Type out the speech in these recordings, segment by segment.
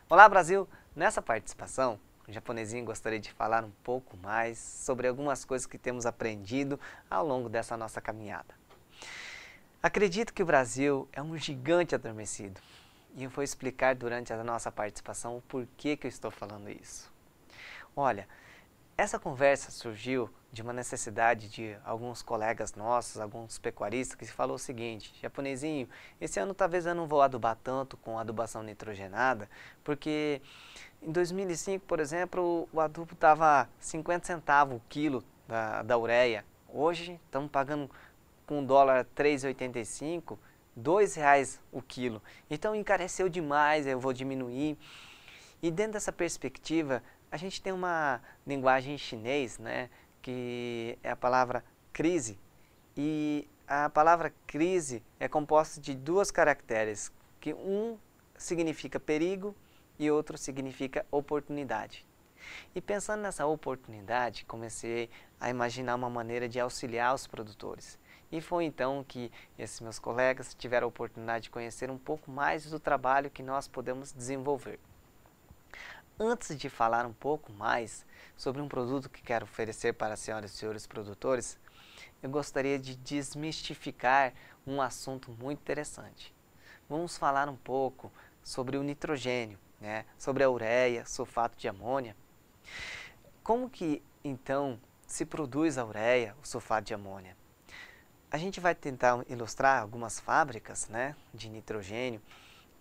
Olá, Brasil! Nessa participação, o Japonesinho gostaria de falar um pouco mais sobre algumas coisas que temos aprendido ao longo dessa nossa caminhada. Acredito que o Brasil é um gigante adormecido e eu vou explicar durante a nossa participação o porquê que eu estou falando isso. Olha, essa conversa surgiu de uma necessidade de alguns colegas nossos, alguns pecuaristas, que falou o seguinte: Japonesinho, esse ano talvez eu não vou adubar tanto com adubação nitrogenada, porque em 2005, por exemplo, o adubo estava 50 centavos o quilo da ureia. Hoje estamos pagando com o dólar 3,85, R$ 2 o quilo. Então encareceu demais, eu vou diminuir. E dentro dessa perspectiva, a gente tem uma linguagem em chinês, né, que é a palavra crise. E a palavra crise é composta de duas caracteres, que um significa perigo e outro significa oportunidade. E pensando nessa oportunidade, comecei a imaginar uma maneira de auxiliar os produtores. E foi então que esses meus colegas tiveram a oportunidade de conhecer um pouco mais do trabalho que nós podemos desenvolver. Antes de falar um pouco mais sobre um produto que quero oferecer para as senhoras e senhores produtores, eu gostaria de desmistificar um assunto muito interessante. Vamos falar um pouco sobre o nitrogênio, né? Sobre a ureia, sulfato de amônia. Como que então se produz a ureia, o sulfato de amônia? A gente vai tentar ilustrar algumas fábricas, né, de nitrogênio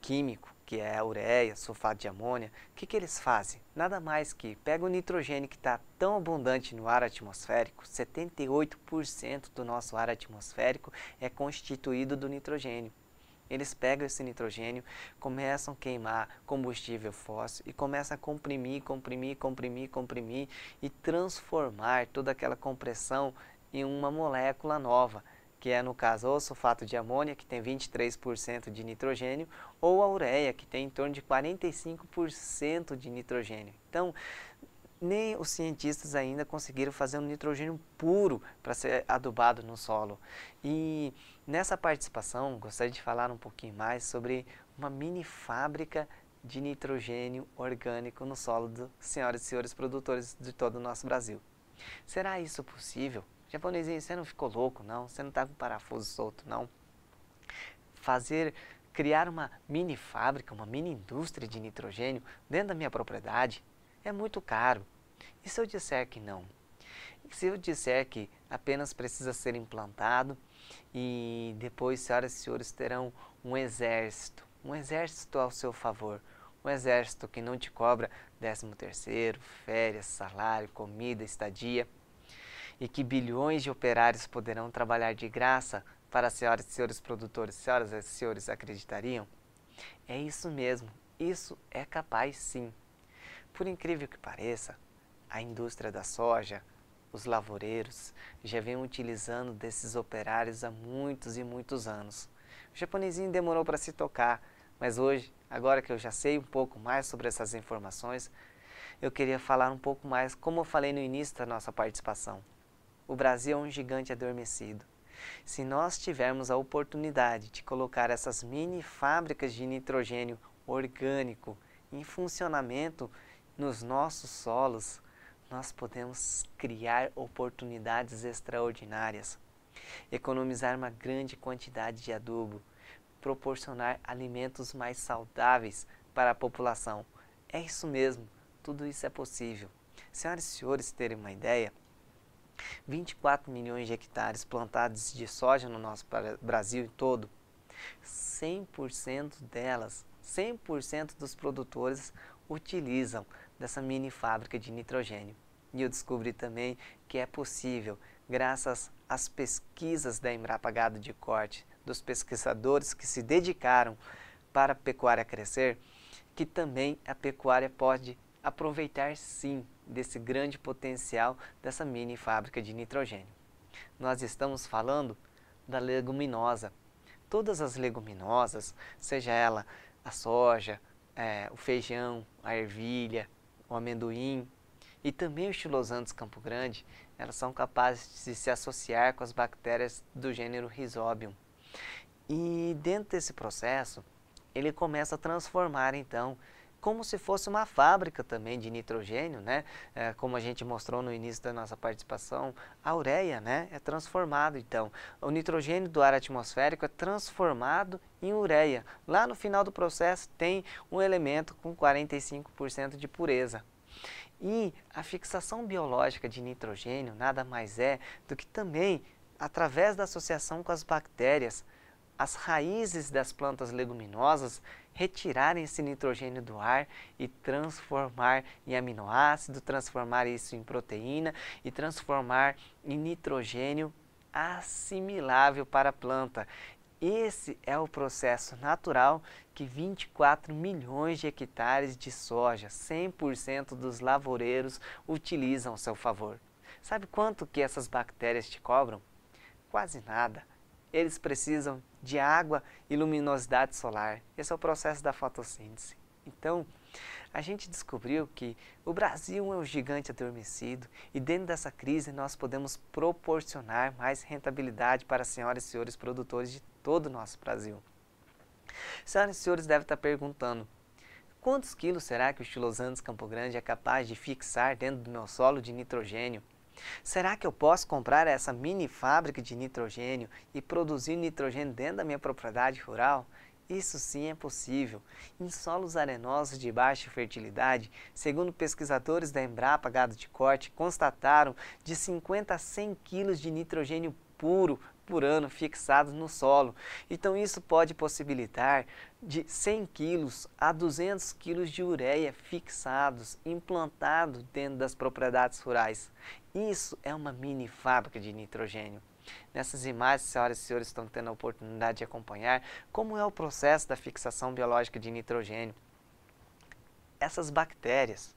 químico, que é a ureia, sulfato de amônia. O que eles fazem? Nada mais que pegam o nitrogênio que está tão abundante no ar atmosférico, 78% do nosso ar atmosférico é constituído do nitrogênio. Eles pegam esse nitrogênio, começam a queimar combustível fóssil e começam a comprimir e transformar toda aquela compressão em uma molécula nova, que é no caso o sulfato de amônia, que tem 23% de nitrogênio, ou a ureia, que tem em torno de 45% de nitrogênio. Então, nem os cientistas ainda conseguiram fazer um nitrogênio puro para ser adubado no solo. E nessa participação, gostaria de falar um pouquinho mais sobre uma mini fábrica de nitrogênio orgânico no solo dos senhoras e senhores produtores de todo o nosso Brasil. Será isso possível? Japonesinho, você não ficou louco, não? Você não está com parafuso solto, não? Criar uma mini fábrica, uma mini indústria de nitrogênio dentro da minha propriedade é muito caro. E se eu disser que não? E se eu disser que apenas precisa ser implantado e depois, senhoras e senhores, terão um exército ao seu favor, um exército que não te cobra 13º, férias, salário, comida, estadia, e que bilhões de operários poderão trabalhar de graça para as senhoras e senhores produtores. Senhoras e senhores, acreditariam? É isso mesmo, isso é capaz sim. Por incrível que pareça, a indústria da soja, os lavoureiros, já vem utilizando desses operários há muitos e muitos anos. O japonesinho demorou para se tocar, mas hoje, agora que eu já sei um pouco mais sobre essas informações, eu queria falar um pouco mais, como eu falei no início da nossa participação. O Brasil é um gigante adormecido. Se nós tivermos a oportunidade de colocar essas mini fábricas de nitrogênio orgânico em funcionamento nos nossos solos, nós podemos criar oportunidades extraordinárias, economizar uma grande quantidade de adubo, proporcionar alimentos mais saudáveis para a população. É isso mesmo, tudo isso é possível. Senhoras e senhores, terem uma ideia, 24 milhões de hectares plantados de soja no nosso Brasil todo, 100% delas, 100% dos produtores utilizam dessa mini fábrica de nitrogênio. E eu descobri também que é possível, graças às pesquisas da Embrapa Gado de Corte, dos pesquisadores que se dedicaram para a pecuária crescer, que também a pecuária pode aproveitar sim desse grande potencial dessa mini fábrica de nitrogênio. Nós estamos falando da leguminosa. Todas as leguminosas, seja ela a soja, o feijão, a ervilha, o amendoim e também os chilosantes Campo Grande, elas são capazes de se associar com as bactérias do gênero Rhizobium. E dentro desse processo, ele começa a transformar então como se fosse uma fábrica também de nitrogênio, né? Como a gente mostrou no início da nossa participação, a ureia, né, é transformado. Então, o nitrogênio do ar atmosférico é transformado em ureia. Lá no final do processo tem um elemento com 45% de pureza. E a fixação biológica de nitrogênio nada mais é do que também, através da associação com as bactérias, as raízes das plantas leguminosas retirarem esse nitrogênio do ar e transformar em aminoácido, transformar isso em proteína e transformar em nitrogênio assimilável para a planta. Esse é o processo natural que 24 milhões de hectares de soja, 100% dos lavoureiros, utilizam a seu favor. Sabe quanto que essas bactérias te cobram? Quase nada. Eles precisam de água e luminosidade solar. Esse é o processo da fotossíntese. Então, a gente descobriu que o Brasil é um gigante adormecido e dentro dessa crise nós podemos proporcionar mais rentabilidade para as senhoras e senhores produtores de todo o nosso Brasil. Senhoras e senhores devem estar perguntando, quantos quilos será que o Estilos Andes Campo Grande é capaz de fixar dentro do meu solo de nitrogênio? Será que eu posso comprar essa mini fábrica de nitrogênio e produzir nitrogênio dentro da minha propriedade rural? Isso sim é possível. Em solos arenosos de baixa fertilidade, segundo pesquisadores da Embrapa Gado de Corte, constataram de 50 a 100 quilos de nitrogênio puro por ano fixados no solo. Então isso pode possibilitar de 100 quilos a 200 quilos de ureia fixados, implantados dentro das propriedades rurais. Isso é uma mini fábrica de nitrogênio. Nessas imagens, senhoras e senhores estão tendo a oportunidade de acompanhar como é o processo da fixação biológica de nitrogênio. Essas bactérias,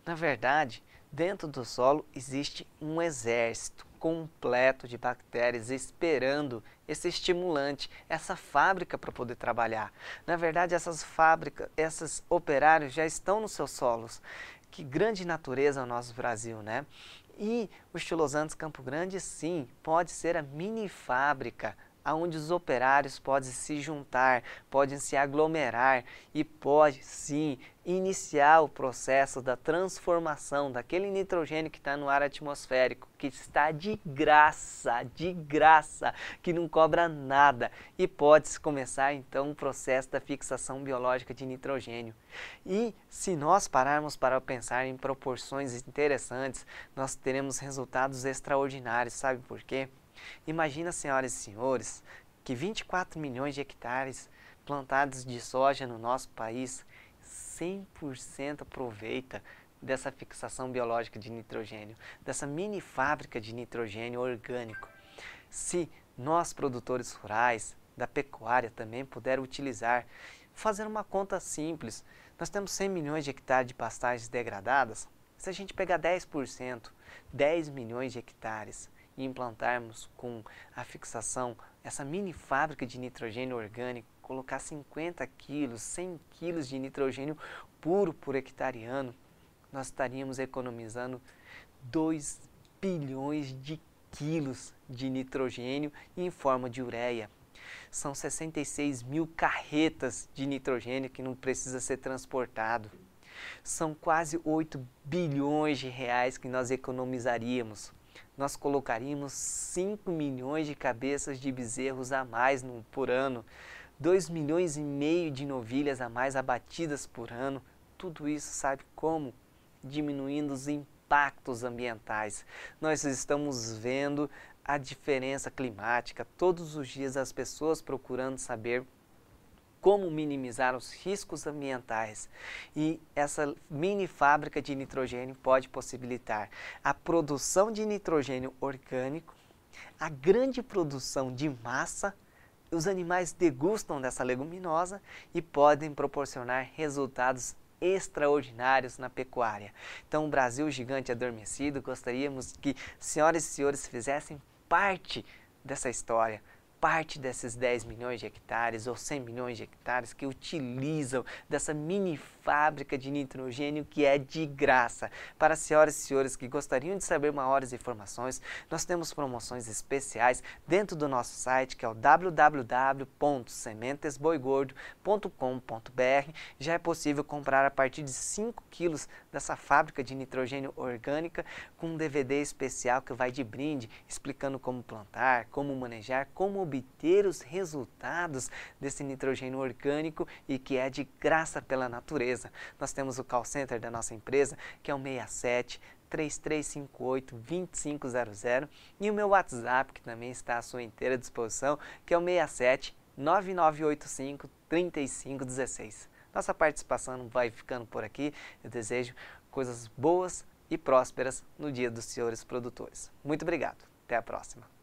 na verdade, dentro do solo existe um exército completo de bactérias esperando esse estimulante, essa fábrica para poder trabalhar. Na verdade, essas fábricas, esses operários já estão nos seus solos. Que grande natureza é o nosso Brasil, né? E o Estilos Andes Campo Grande, sim, pode ser a mini fábrica onde os operários podem se juntar, podem se aglomerar e pode, sim, iniciar o processo da transformação daquele nitrogênio que está no ar atmosférico, que está de graça, que não cobra nada. E pode-se começar, então, o processo da fixação biológica de nitrogênio. E se nós pararmos para pensar em proporções interessantes, nós teremos resultados extraordinários. Sabe por quê? Imagina, senhoras e senhores, que 24 milhões de hectares plantados de soja no nosso país, 100% aproveita dessa fixação biológica de nitrogênio, dessa mini fábrica de nitrogênio orgânico. Se nós, produtores rurais, da pecuária também puder utilizar, fazer uma conta simples, nós temos 100 milhões de hectares de pastagens degradadas, se a gente pegar 10%, 10 milhões de hectares, e implantarmos com a fixação, essa mini fábrica de nitrogênio orgânico, colocar 50 quilos, 100 quilos de nitrogênio puro por hectare ano, nós estaríamos economizando 2 bilhões de quilos de nitrogênio em forma de ureia. São 66 mil carretas de nitrogênio que não precisa ser transportado. São quase 8 bilhões de reais que nós economizaríamos. Nós colocaríamos 5 milhões de cabeças de bezerros a mais por ano, 2 milhões e meio de novilhas a mais abatidas por ano. Tudo isso sabe como? Diminuindo os impactos ambientais. Nós estamos vendo a diferença climática, todos os dias as pessoas procurando saber como minimizar os riscos ambientais. E essa mini fábrica de nitrogênio pode possibilitar a produção de nitrogênio orgânico, a grande produção de massa, os animais degustam dessa leguminosa e podem proporcionar resultados extraordinários na pecuária. Então, o Brasil gigante adormecido, gostaríamos que senhoras e senhores fizessem parte dessa história, parte desses 10 milhões de hectares ou 100 milhões de hectares que utilizam dessa mini fábrica de nitrogênio que é de graça. Para as senhoras e senhores que gostariam de saber maiores informações, nós temos promoções especiais dentro do nosso site, que é o www.sementesboigordo.com.br. Já é possível comprar a partir de 5 quilos dessa fábrica de nitrogênio orgânica com um DVD especial que vai de brinde, explicando como plantar, como manejar, como obter os resultados desse nitrogênio orgânico e que é de graça pela natureza. Nós temos o call center da nossa empresa, que é o 67 3358-2500, e o meu WhatsApp, que também está à sua inteira disposição, que é o 67 9985-3516. Nossa participação vai ficando por aqui. Eu desejo coisas boas e prósperas no Dia dos Senhores Produtores. Muito obrigado. Até a próxima.